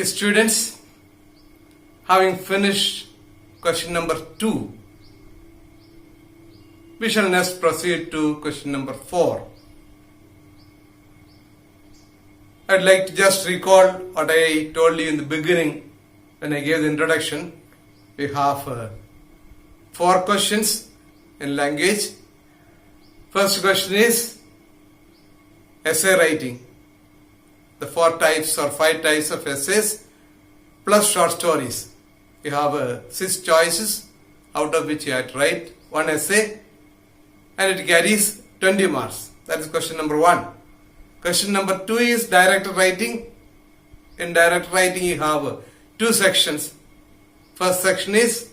Students, having finished question number 2, we shall next proceed to question number 4. I'd like to just recall what I told you in the beginning when I gave the introduction. We have 4 questions in language. First question is essay writing. The 4 types or 5 types of essays plus short stories. You have 6 choices out of which you have to write 1 essay and it carries 20 marks. That is question number 1. Question number 2 is direct writing. In direct writing you have 2 sections. First section is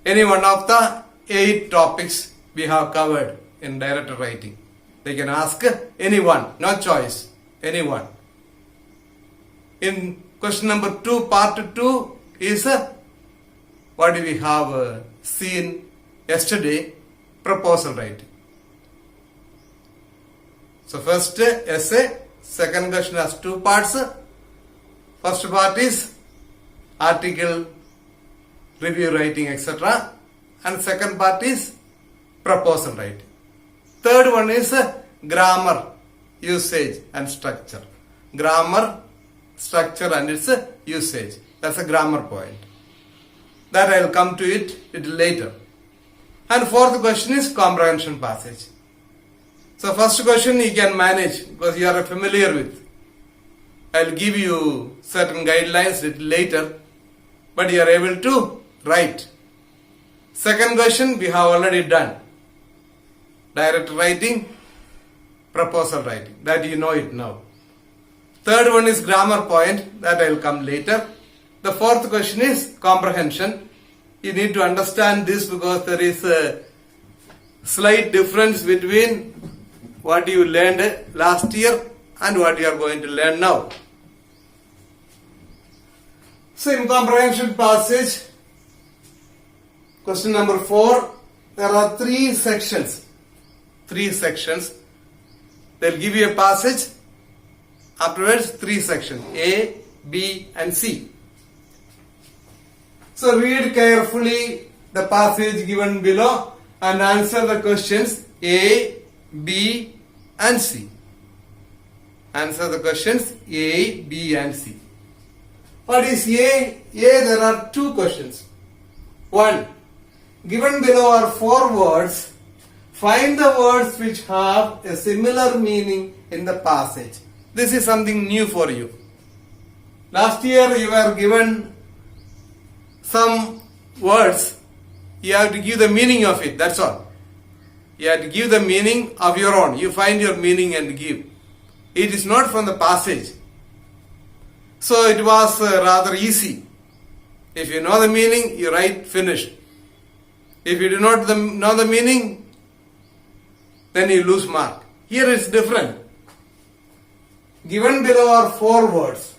any one of the 8 topics we have covered in direct writing. They can ask any one, no choice, any one. In question number 2, part 2 is what we have seen yesterday, proposal writing. So first essay, second question has 2 parts. First part is article, review writing, etc. And second part is proposal writing. Third one is grammar, usage and structure. Grammar, structure and its usage. That's a grammar point. That I will come to it little later. And fourth question is comprehension passage. So first question you can manage because you are familiar with. I will give you certain guidelines little later, but you are able to write. Second question we have already done. Direct writing, proposal writing. That you know it now. Third one is grammar point. That I will come later. The fourth question is comprehension. You need to understand this because there is a slight difference between what you learned last year and what you are going to learn now. So in comprehension passage, question number 4, there are 3 sections. 3 sections. They will give you a passage. Afterwards 3 sections, A, B and C. So read carefully the passage given below and answer the questions A, B and C. Answer the questions A, B and C. What is A? There are 2 questions. 1. Given below are 4 words. Find the words which have a similar meaning in the passage. This is something new for you. Last year you were given some words. You have to give the meaning of it. That's all. You have to give the meaning of your own. You find your meaning and give. It is not from the passage. So it was rather easy. If you know the meaning, you write finished. If you do not know the meaning, then you lose mark. Here it's different. Given below are 4 words.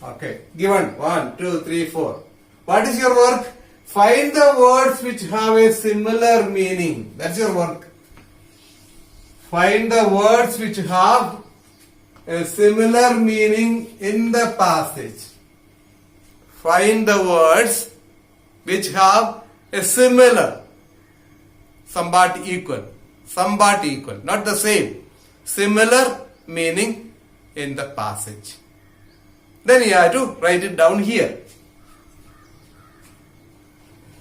Okay. Given 1, 2, 3, 4. What is your work? Find the words which have a similar meaning. That's your work. Find the words which have a similar meaning in the passage. Find the words which have a similar, somewhat equal, not the same, similar meaning in the passage. Then you have to write it down here.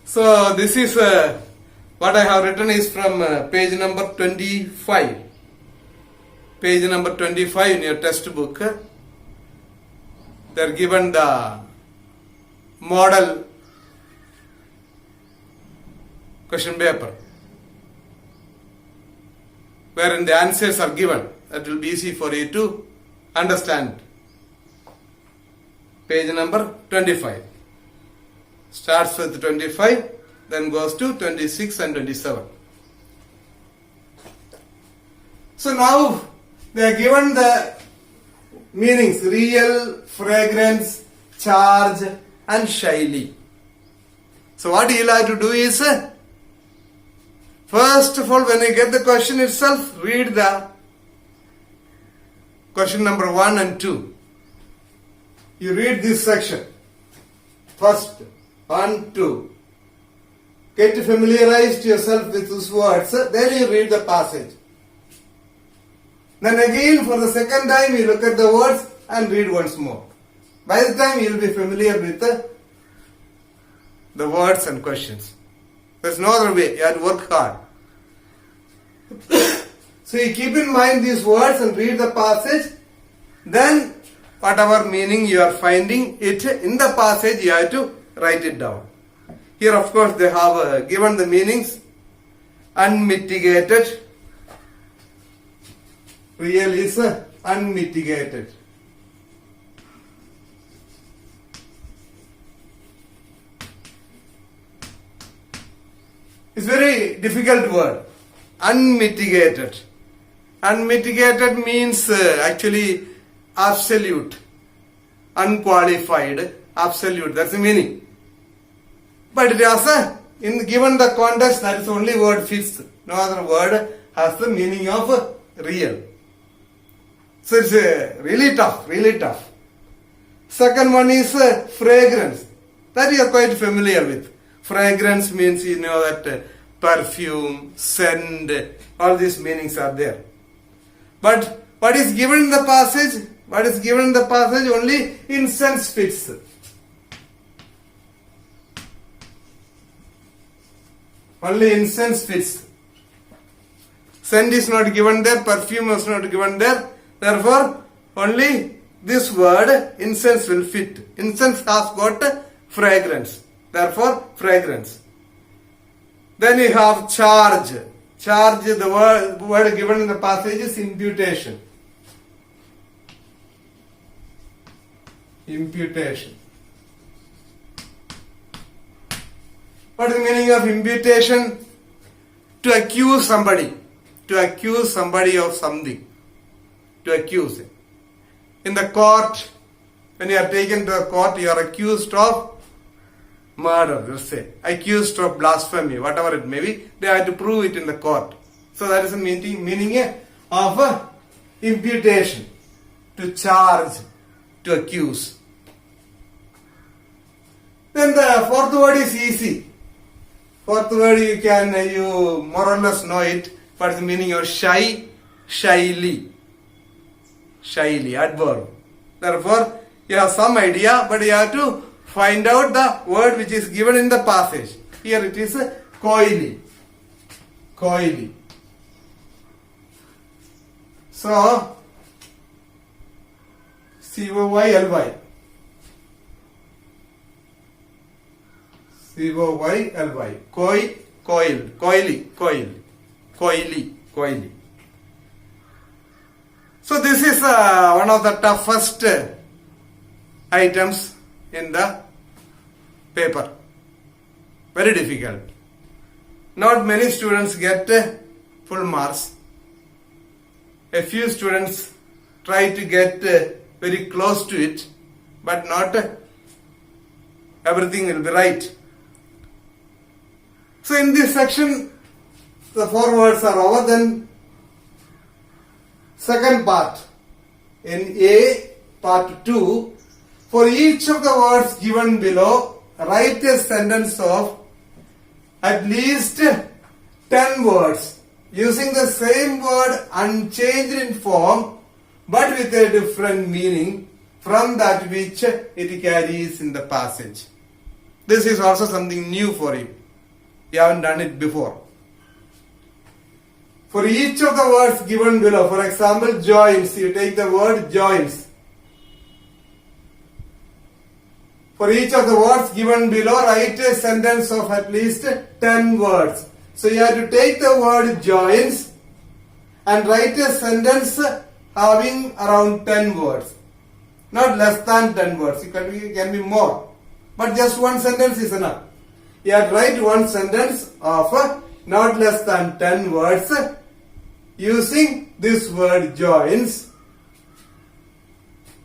So this is what I have written is from page number 25. Page number 25 in your textbook. They are given the model question paper wherein the answers are given. That will be easy for you to understand. Page number 25. Starts with 25, then goes to 26 and 27. So now they are given the meanings real, fragrance, charge and shyly. So what you will have to do is, first of all when you get the question itself, read the question number 1 and 2. you read this section. First, 1, 2. Get familiarized yourself with these words, then you read the passage. Then again for the second time you look at the words and read once more. By the time you will be familiar with the words and questions. There's no other way, you have to work hard. So you keep in mind these words and read the passage, then whatever meaning you are finding it in the passage, you have to write it down. Here of course they have given the meanings. Unmitigated. Real is unmitigated. It's very difficult word. Unmitigated. Unmitigated means actually absolute, unqualified, absolute. That's the meaning. But it has given the context, that is the only word fits. No other word has the meaning of real. So it's really tough, really tough. Second one is fragrance. That you are quite familiar with. Fragrance means you know that perfume, scent, all these meanings are there. But what is given in the passage? What is given in the passage? Only incense fits. Only incense fits. Scent is not given there, perfume is not given there. Therefore, only this word incense will fit. Incense has got fragrance. Therefore, fragrance. Then you have charge. Charge, the word given in the passage is imputation. Imputation. What is the meaning of imputation? To accuse somebody. To accuse somebody of something. To accuse him. In the court, when you are taken to the court, you are accused of murder, let's say. Accused of blasphemy, whatever it may be, they have to prove it in the court. So that is the meaning of imputation. To charge, to accuse. Then the fourth word is easy. Fourth word you more or less know it. What is the meaning of shy? Shyly. Shyly, adverb. Therefore, you have some idea, but you have to find out the word which is given in the passage. Here it is coyly. Coyly. So, C-O-Y-L-Y. C-O-Y-L-Y. Coiled. Coyly. Coyly. So this is one of the toughest items in the paper. Very difficult. Not many students get full marks. A few students try to get very close to it, but not everything will be right. So in this section, the 4 words are over. Then second part, in A, part 2, for each of the words given below, write a sentence of at least 10 words using the same word unchanged in form but with a different meaning from that which it carries in the passage. This is also something new for you. You haven't done it before. For each of the words given below, for example, joins, you take the word joins. For each of the words given below, write a sentence of at least 10 words. So you have to take the word joins and write a sentence having around 10 words. Not less than 10 words. It can be more. But just one sentence is enough. You have to write one sentence of not less than 10 words using this word joins,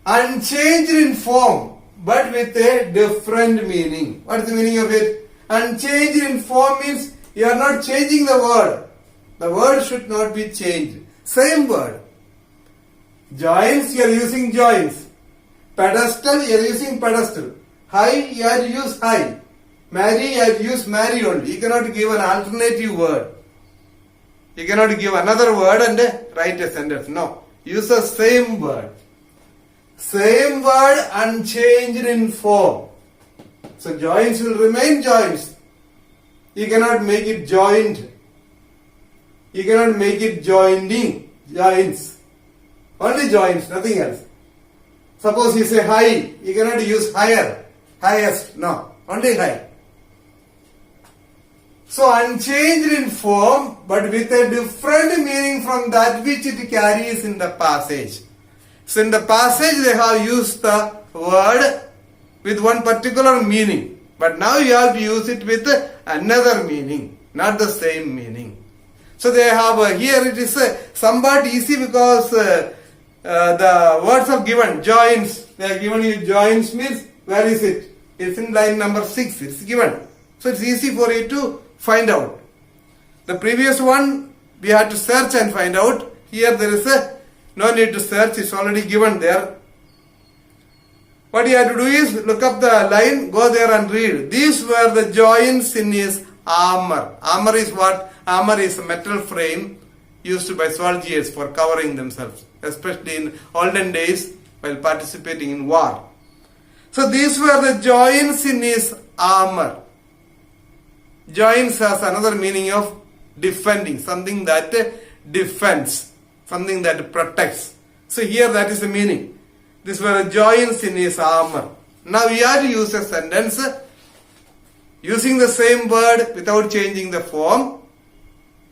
unchanged in form but with a different meaning. What is the meaning of it? Unchanged in form means you are not changing the word. The word should not be changed. Same word. Joins, you are using joins. Pedestal, you are using pedestal. High, you have to use high. Marry, you have to use marry only. You cannot give an alternative word. You cannot give another word and write a sentence. No. Use the same word. Same word unchanged in form. So joints will remain joints. You cannot make it joined. You cannot make it joining. Joints. Only joints, nothing else. Suppose you say high, you cannot use higher, highest. No, only high. So unchanged in form, but with a different meaning from that which it carries in the passage. So in the passage they have used the word with one particular meaning. But now you have to use it with another meaning, not the same meaning. So they have here it is somewhat easy because the words are given, joins. They are given you joins means, where is it? It's in line number 6. It's given. So it's easy for you to find out. The previous one we had to search and find out. Here there is no need to search. It's already given there. What you have to do is look up the line, go there and read. These were the joints in his armor. Armor is what? Armor is a metal frame used by soldiers for covering themselves, especially in olden days while participating in war. So these were the joints in his armor. Joints has another meaning of defending, something that defends, something that protects. So here that is the meaning. These were the joints in his armor. Now we have to use a sentence using the same word without changing the form,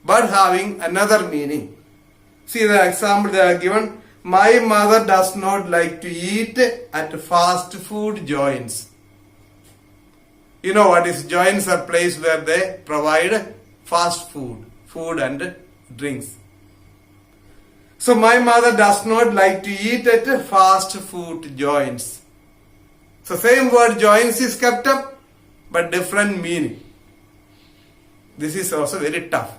but having another meaning. See the example they are given. My mother does not like to eat at fast food joints. You know what is joints are place where they provide fast food and drinks. So my mother does not like to eat at fast food joints. So same word joints is kept up, but different meaning. This is also very tough.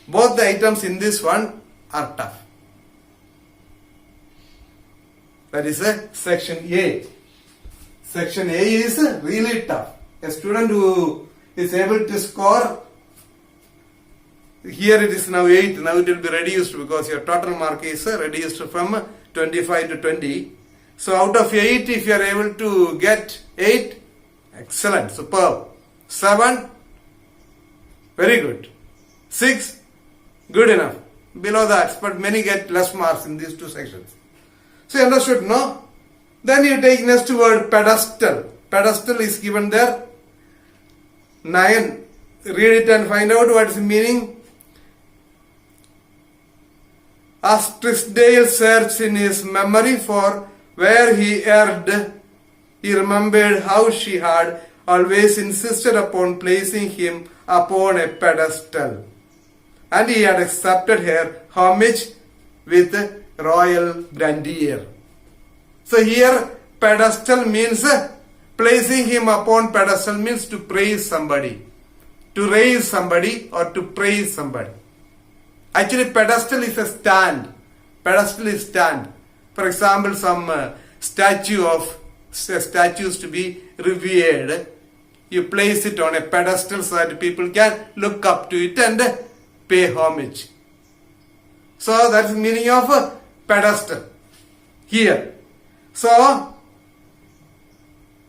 Both the items in this one are tough. That is section A. Section A is really tough. A student who is able to score, here it is now 8, now it will be reduced because your total mark is reduced from 25 to 20. So out of 8, if you are able to get 8, excellent, superb. 7, very good. 6, good enough. Below that, but many get less marks in these two sections. So you understood, no? Then you take next word, pedestal. Pedestal is given there. 9. Read it and find out what is the meaning. As Trisdale searched in his memory for where he erred, he remembered how she had always insisted upon placing him upon a pedestal, and he had accepted her homage with royal grandeur. So here pedestal means placing him upon pedestal means to praise somebody, to raise somebody or to praise somebody. Actually pedestal is a stand. Pedestal is stand. For example, some statues to be revered, you place it on a pedestal so that people can look up to it and pay homage. So that's the meaning of pedestal here. So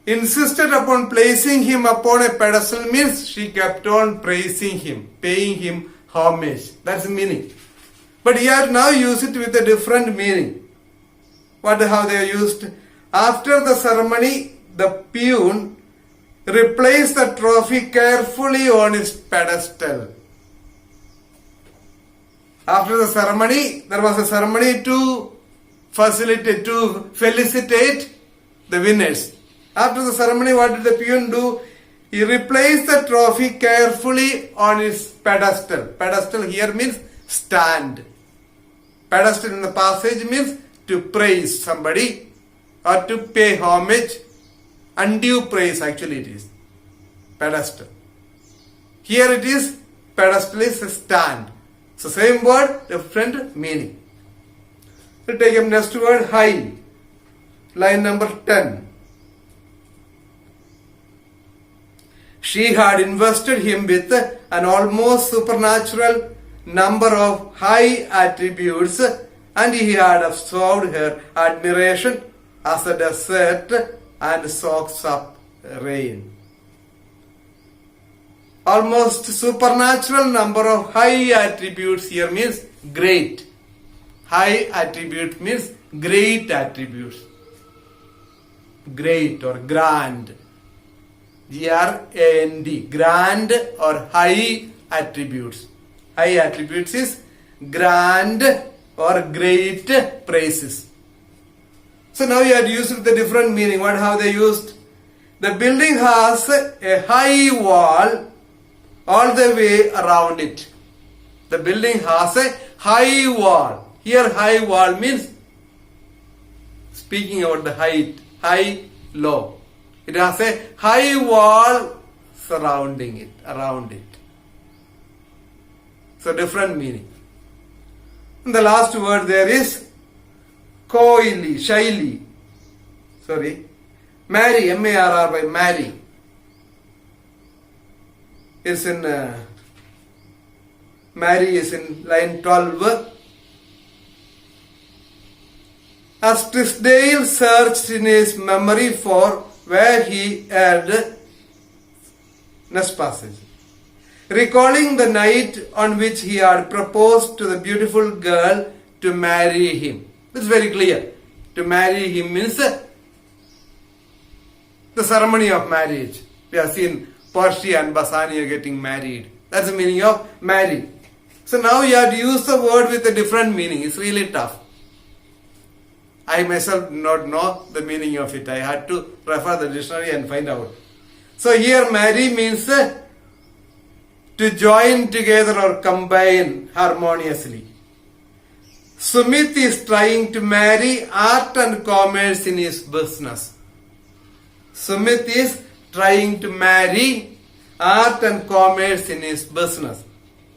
insisted upon placing him upon a pedestal means she kept on praising him, paying him homage. That's the meaning. But here now use it with a different meaning. What how they are used? After the ceremony, the peon replaced the trophy carefully on its pedestal. After the ceremony, there was a ceremony to facilitate, to felicitate the winners. After the ceremony, what did the peon do? He replaced the trophy carefully on its pedestal. Pedestal here means stand. Pedestal in the passage means to praise somebody or to pay homage. Undue praise actually it is. Pedestal. Here it is, pedestal is a stand. So same word, different meaning. So take up next word, high. line number 10. She had invested him with an almost supernatural number of high attributes, and he had absorbed her admiration as a desert and soaks up rain. Almost supernatural number of high attributes here means great. High attribute means great attributes. Great or grand. G-R-A-N-D. Grand or high attributes. High attributes is grand or great praises. So now you had used the different meaning. What have they used? The building has a high wall all the way around it. The building has a high wall. Here high wall means speaking about the height, high, low. It has a high wall surrounding it, around it. So different meaning. And the last word there is coyly, shyly. Marry, M-A-R-R-Y, marry. Is in marry is in line 12. As Tisdale searched in his memory for where he had next passage. Recalling the night on which he had proposed to the beautiful girl to marry him. This is very clear. To marry him means the ceremony of marriage. We have seen Portia and Bassanio getting married. That's the meaning of marry. So now you have to use the word with a different meaning. It's really tough. I myself do not know the meaning of it. I had to refer the dictionary and find out. So here marry means to join together or combine harmoniously. Sumit is trying to marry art and commerce in his business. Sumit is trying to marry art and commerce in his business.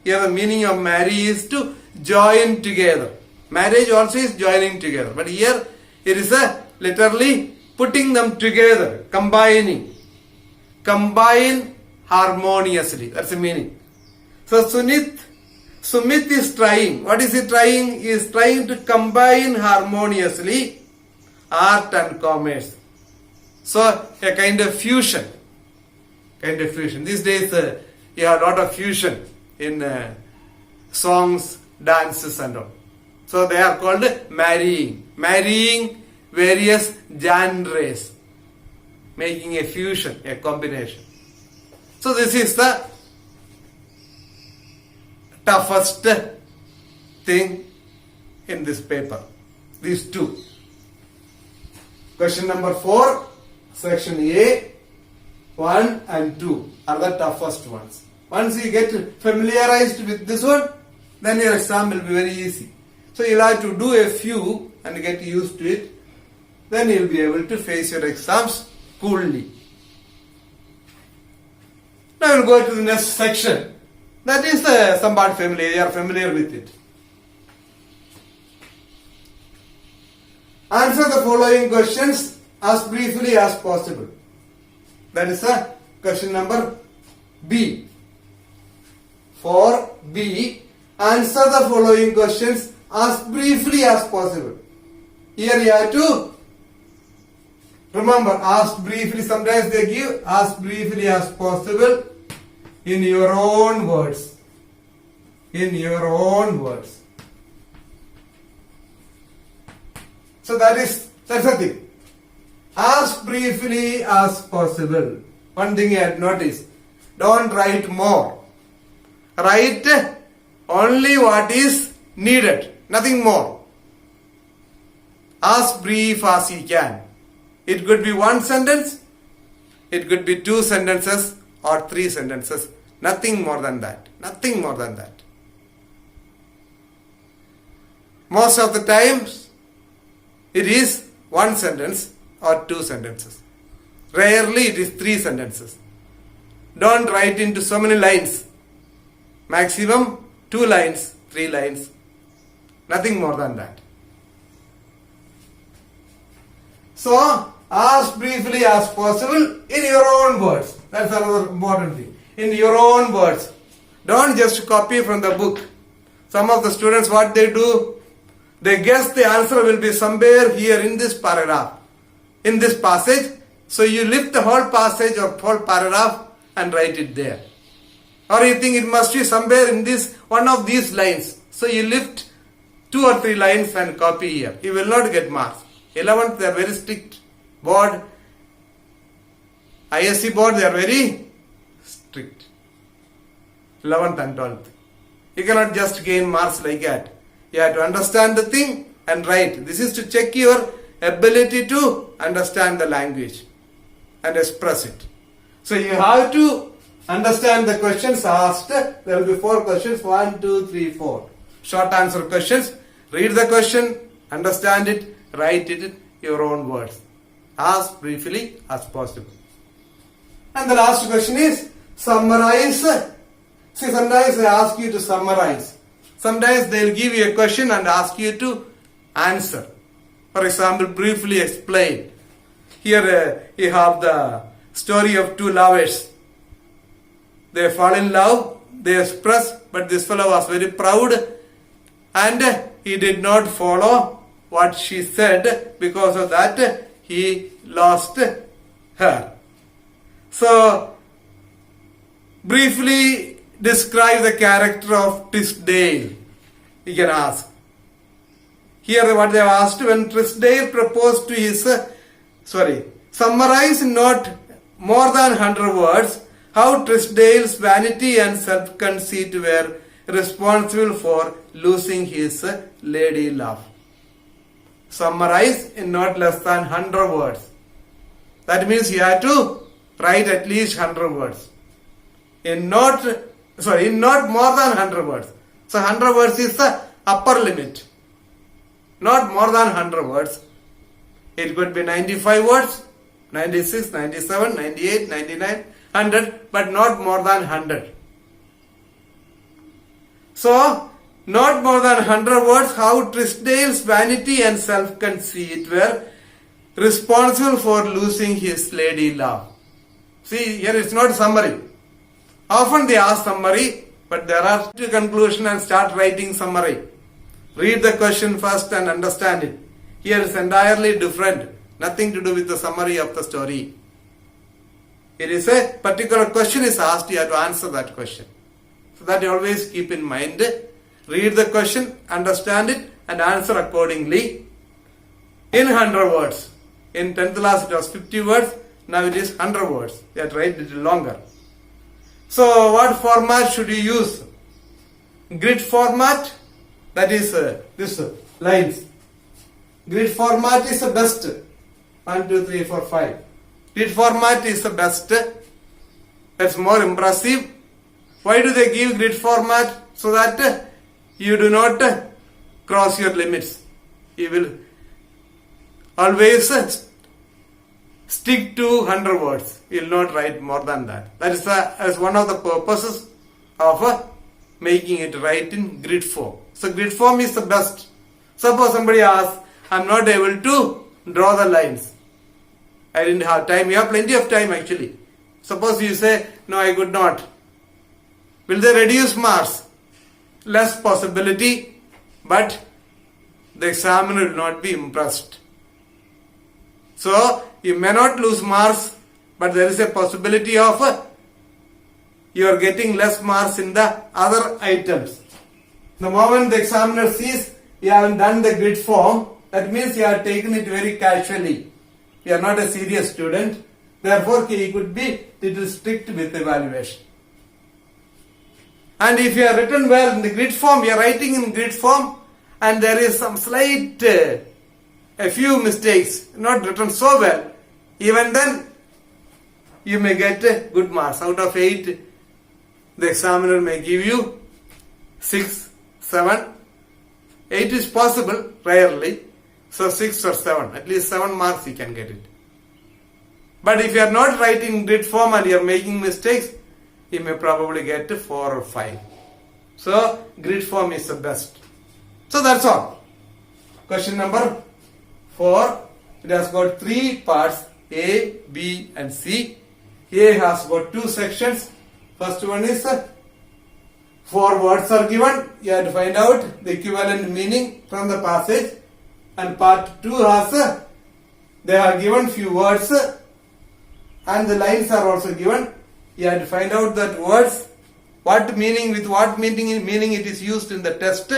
Here the meaning of marry is to join together. Marriage also is joining together. But here it is literally putting them together, combining. Combine harmoniously. That's the meaning. So Sumit is trying. What is he trying? He is trying to combine harmoniously art and commerce. So a kind of fusion. These days you have a lot of fusion in songs, dances and all. So they are called marrying. Marrying various genres. Making a fusion, a combination. So this is the toughest thing in this paper. These two. Question number 4, section A, 1 and 2 are the toughest ones. Once you get familiarized with this one, then your exam will be very easy. So you'll have to do a few and get used to it. Then you'll be able to face your exams coolly. Now we'll go to the next section. That is somewhat familiar. You are familiar with it. Answer the following questions as briefly as possible. That is question number B. For B, answer the following questions as briefly as possible. Here you have to remember, ask briefly. Sometimes they give as briefly as possible in your own words. In your own words. So that's the thing. As briefly as possible. One thing you had noticed. Don't write more. Write only what is needed. Nothing more. As brief as you can. It could be one sentence. It could be 2 sentences or 3 sentences. Nothing more than that. Nothing more than that. Most of the times, it is 1 sentence or 2 sentences. Rarely it is 3 sentences. Don't write into so many lines. Maximum 2 lines, 3 lines. Nothing more than that. So, as briefly as possible in your own words. That's another important thing. In your own words. Don't just copy from the book. Some of the students, what they do, they guess the answer will be somewhere here in this paragraph, in this passage. So you lift the whole passage or whole paragraph and write it there. Or you think it must be somewhere in this one of these lines. So you lift 2 or 3 lines and copy here. You will not get marks. 11th, they are very strict board. ISC board, they are very strict. 11th and 12th. You cannot just gain marks like that. You have to understand the thing and write. This is to check your ability to understand the language and express it. So you have to understand the questions asked. There will be 4 questions. 1, 2, 3, 4. Short answer questions. Read the question, understand it, write it in your own words as briefly as possible. And the last question is summarize. See, sometimes they ask you to summarize. Sometimes they will give you a question and ask you to answer. For example, briefly explain. Here you have the story of 2 lovers. They fall in love, they express, but this fellow was very proud and he did not follow what she said. Because of that, he lost her. So, briefly describe the character of Trisdale. You can ask. Here what they have asked, when Trisdale proposed to his, summarize in not more than 100 words how Trisdale's vanity and self-conceit were responsible for losing his lady love. Summarize in not less than 100 words. That means you have to write at least 100 words. In not more than 100 words. So 100 words is the upper limit. Not more than 100 words. It could be 95 words, 96, 97, 98, 99, 100, but not more than 100. So, not more than 100 words how Trisdale's vanity and self-conceit were responsible for losing his lady love. See, here it's not summary. Often they ask summary, but there are to conclusion and start writing summary. Read the question first and understand it. Here is entirely different. Nothing to do with the summary of the story. It is a particular question is asked, you have to answer that question. So that you always keep in mind. Read the question, understand it and answer accordingly in 100 words. In 10th class it was 50 words, now it is 100 words. You have to write a little longer. So what format should you use? Grid format, that is this lines. Grid format is the best. 1, 2, 3, 4, 5. Grid format is the best. That's more impressive. Why do they give grid format? So that you do not cross your limits. You will always stick to 100 words. You will not write more than that. That is one of the purposes of making it write in grid form. So grid form is the best. Suppose somebody asks, I am not able to draw the lines. I didn't have time. You have plenty of time actually. Suppose you say, no, I could not. Will they reduce marks? Less possibility, but the examiner will not be impressed. So, you may not lose marks, but there is a possibility of you are getting less marks in the other items. The moment the examiner sees you haven't done the grid form, that means you have taken it very casually. You are not a serious student. Therefore, he could be little strict with evaluation. And if you are written well in the grid form, you are writing in grid form, and there is some slight, a few mistakes, not written so well, even then, you may get good marks. Out of 8, the examiner may give you 6, 7. 8 is possible, rarely. So 6 or 7, at least 7 marks you can get it. But if you are not writing grid form and you are making mistakes, you may probably get 4 or 5. So grid form is the best. So that's all. Question number 4. It has got three parts, A, B and C. A has got two sections. First one is 4 words are given. You have to find out the equivalent meaning from the passage. And part 2 has they are given few words and the lines are also given. You have to find out that words, what meaning, with what meaning it is used in the test.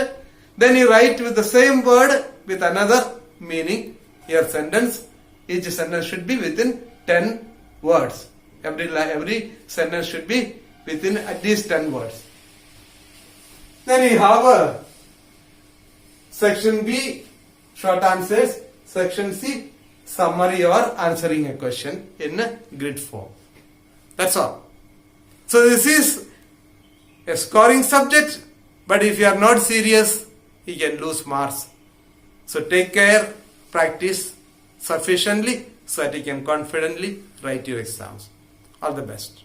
Then you write with the same word with another meaning your sentence. Each sentence should be within 10 words. Every sentence should be within at least 10 words. Then you have a section B, short answers, section C, summary or answering a question in a grid form. That's all. So this is a scoring subject, but if you are not serious, you can lose marks. So take care, practice sufficiently so that you can confidently write your exams. All the best.